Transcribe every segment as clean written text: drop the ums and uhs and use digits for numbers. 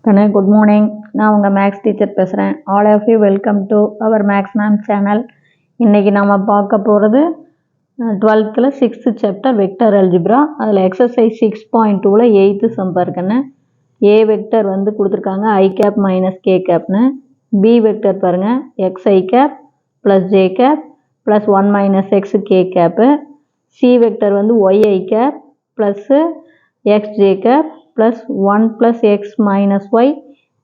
Good morning. நான் உங்க maths teacher பேசுகிறேன். All of you welcome to our maths ma'am channel. இன்றைக்கி நம்ம பார்க்க போகிறது 12th 6th chapter vector algebra. அதில் எக்ஸசைஸ் 6.2 8th சம் பாருங்கன்னு. ஏ வெக்டர் வந்து கொடுத்துருக்காங்க ஐ கேப் மைனஸ் கே கேப்னு. பி வெக்டர் பாருங்கள் X I cap plus J cap plus 1 minus X K cap. C vector வந்து Y I cap plus X J cap plus 1 plus x minus y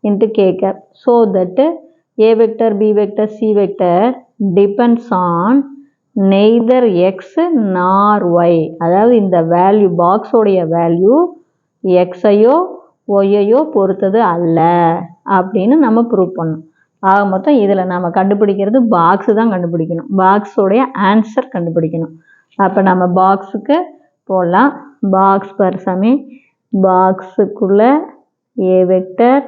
into k cap, so that a vector, b vector, c vector depends on neither x nor y. அதாவது இந்த value பாக்ஸோடைய value எக்ஸையோ ஒய்யையோ பொறுத்தது அல்ல அப்படின்னு நம்ம prove பண்ணணும். ஆக மொத்தம் இதில் நம்ம கண்டுபிடிக்கிறது பாக்ஸு தான் கண்டுபிடிக்கணும். பாக்ஸோடைய ஆன்சர் கண்டுபிடிக்கணும். அப்போ நம்ம பாக்ஸுக்கு போடலாம். பாக்ஸ் பர்சமி பாக்ஸுக்குள்ள A vector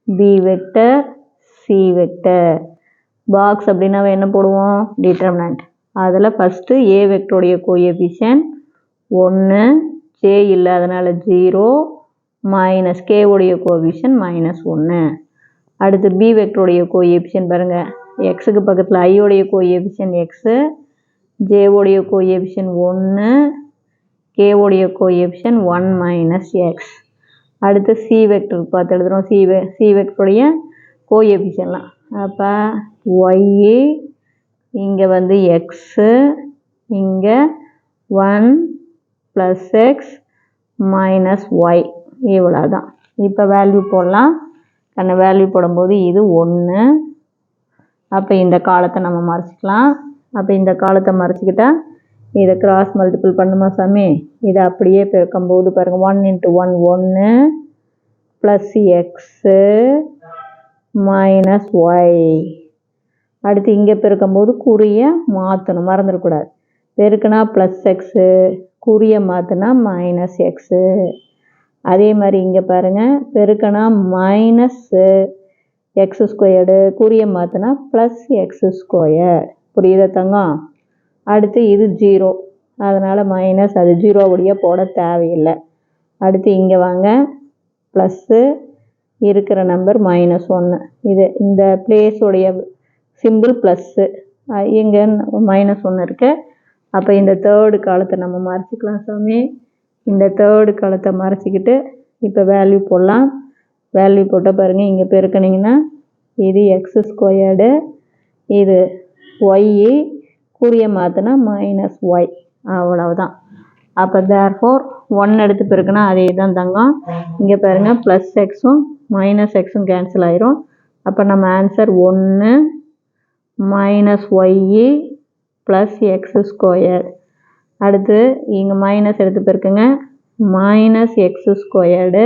B vector C vector. Box அப்படின்னா என்ன போடுவோம்? டிட்டர்மினன்ட். அதில் ஃபஸ்ட்டு ஏ வெக்டருடைய கோஎஃபிஷியன்ட் 1, ஜே இல்லை அதனால் 0, மைனஸ் கே உடைய கோஎஃபிஷியன்ட் -1. அடுத்து பி வெக்டருடைய கோஎஃபிஷியன்ட் பாருங்கள் எக்ஸுக்கு பக்கத்தில் ஐயோடைய கோஎஃபிஷியன்ட் எக்ஸு, ஜே உடைய கோஎஃபிஷியன்ட் 1, k உடைய கோஎஃபிஷியன்ட் 1 மைனஸ் எக்ஸ். அடுத்து சி வெக்டர் பார்த்து எழுதுகிறோம். சி வெக்டருடைய கோஎஃபிஷியன்ட்லாம் அப்போ ஒய்யு இங்கே வந்து எக்ஸு, இங்கே 1 ப்ளஸ் எக்ஸ் மைனஸ் ஒய், இவ்வளோ தான். இப்போ வேல்யூ போடலாம். அந்த வேல்யூ போடும்போது இது 1. அப்போ இந்த காலத்தை நம்ம மறைச்சிக்கலாம். அப்போ இந்த காலத்தை மறைச்சிக்கிட்டா இதை கிராஸ் மல்டிபிள் பண்ணுமா சாமி? இதை அப்படியே பெருக்கும்போது பாருங்கள் 1 × 1 1 ப்ளஸ் எக்ஸு மைனஸ் ஒய். அடுத்து இங்கே பெருக்கும்போது குறிய மாற்றணும், மறந்துடக்கூடாது. பெருக்குனா ப்ளஸ் எக்ஸு, குறிய மாற்றினா மைனஸ் எக்ஸு. அதே மாதிரி இங்கே பாருங்கள் பெருக்குனா மைனஸ்ஸு எக்ஸ் ஸ்கொயர்டு, குறிய மாற்றினா ப்ளஸ் எக்ஸ் ஸ்கொயர். புரியுதா தங்கம்? அடுத்து இது 0 அதனால் மைனஸ், அது 0 வழியாக போட தேவையில்லை. அடுத்து இங்கே வாங்க ப்ளஸ்ஸு இருக்கிற நம்பர் -1. இது இந்த பிளேஸோடைய சிம்பிள் ப்ளஸ்ஸு, இங்கே -1 இருக்குது. அப்போ இந்த தேர்டு காலத்தை நம்ம மறைச்சிக்கலாம் சாமி. இந்த தேர்டு காலத்தை மறைச்சிக்கிட்டு இப்போ வேல்யூ போடலாம். வேல்யூ போட்டால் பாருங்கள் இங்கே பெருக்கினீங்கன்னா இது எக்ஸ் ஸ்கொயர்டு, இது ஒய்யு, குறிய மாற்றினா மைனஸ் ஒய், அவ்வளவுதான். அப்போ தேர்ஃபோர் 1 எடுத்து பெருக்குனா அதே தான் தங்கம். இங்கே பாருங்கள் ப்ளஸ் எக்ஸும் மைனஸ் எக்ஸும் கேன்சல் ஆயிரும். அப்போ நம்ம answer 1 minus Y plus X square. அடுத்து இங்கே மைனஸ் எடுத்து பெருக்குங்க, minus X squared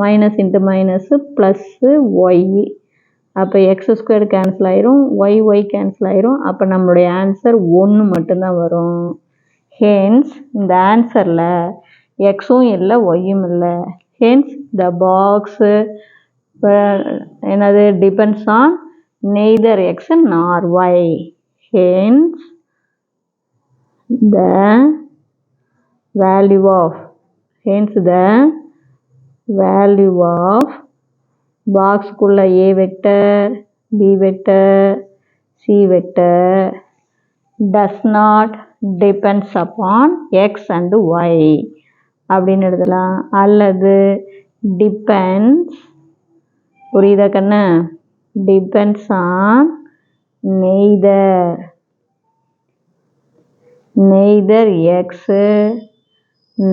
minus into minus plus Y. அப்போ எக்ஸ் ஸ்கொயர் கேன்சல் ஆயிரும், ஒய் கேன்சல் ஆயிரும். அப்போ நம்மளுடைய ஆன்சர் 1 மட்டும்தான் வரும். ஹென்ஸ் இந்த ஆன்சரில் எக்ஸும் இல்லை ஒய்யும் இல்லை. ஹென்ஸ் த பாக்ஸு என்னது depends on neither X nor Y. Hence the value of பாக்ஸுக்குள்ள A vector B vector C vector does not depends upon X and Y அப்படின்னு எழுதலாம். அல்லது டிபெண்ட்ஸ், புரியுதா கண்ணு? Depends on neither X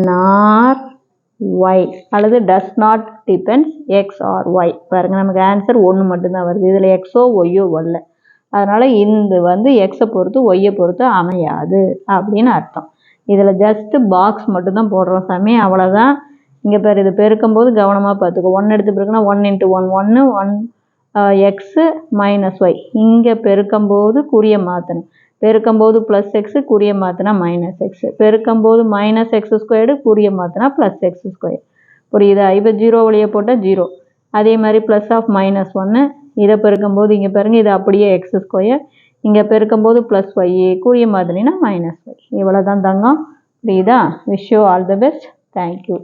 nor y அல்லது does not depends x or y. பாருங்கள் நமக்கு answer 1 மட்டும்தான் வருது. இதில் எக்ஸோ ஒய்யோ வரல. அதனால் இந்த வந்து எக்ஸை பொறுத்து ஒய்யை பொறுத்து அமையாது அப்படின்னு அர்த்தம். இதில் ஜஸ்ட்டு பாக்ஸ் மட்டும்தான் போடுறோம் சாமி, அவ்வளோதான். இங்கே பேர் இது பெருக்கும்போது கவனமாக பார்த்துக்கோ. 1 எடுத்து பெருக்குனா 1 × 1 1 எக்ஸு மைனஸ் ஒய். இங்கே பெருக்கும்போது குறிய மாற்றணும். பெருக்கும்போது ப்ளஸ் எக்ஸு, குறிய மாற்றினா மைனஸ் எக்ஸு. பெருக்கும்போது மைனஸ் எக்ஸ் ஸ்கொயர்டு, குறிய மாற்றினா ப்ளஸ் எக்ஸ் ஸ்கொயர். புரியுதா? இப்போ 0 வழியாக போட்டால் 0. அதே மாதிரி ப்ளஸ் ஆஃப் -1 இதை பெருக்கும்போது இங்கே பாருங்கள் இது அப்படியே எக்ஸ் ஸ்கொயர். இங்கே பெருக்கும்போது ப்ளஸ் ஒய், குறிய மாற்றினா மைனஸ் ஒய். இவ்வளோ தான் தங்கம். புரியுதா? Wish you all the best. Thank you.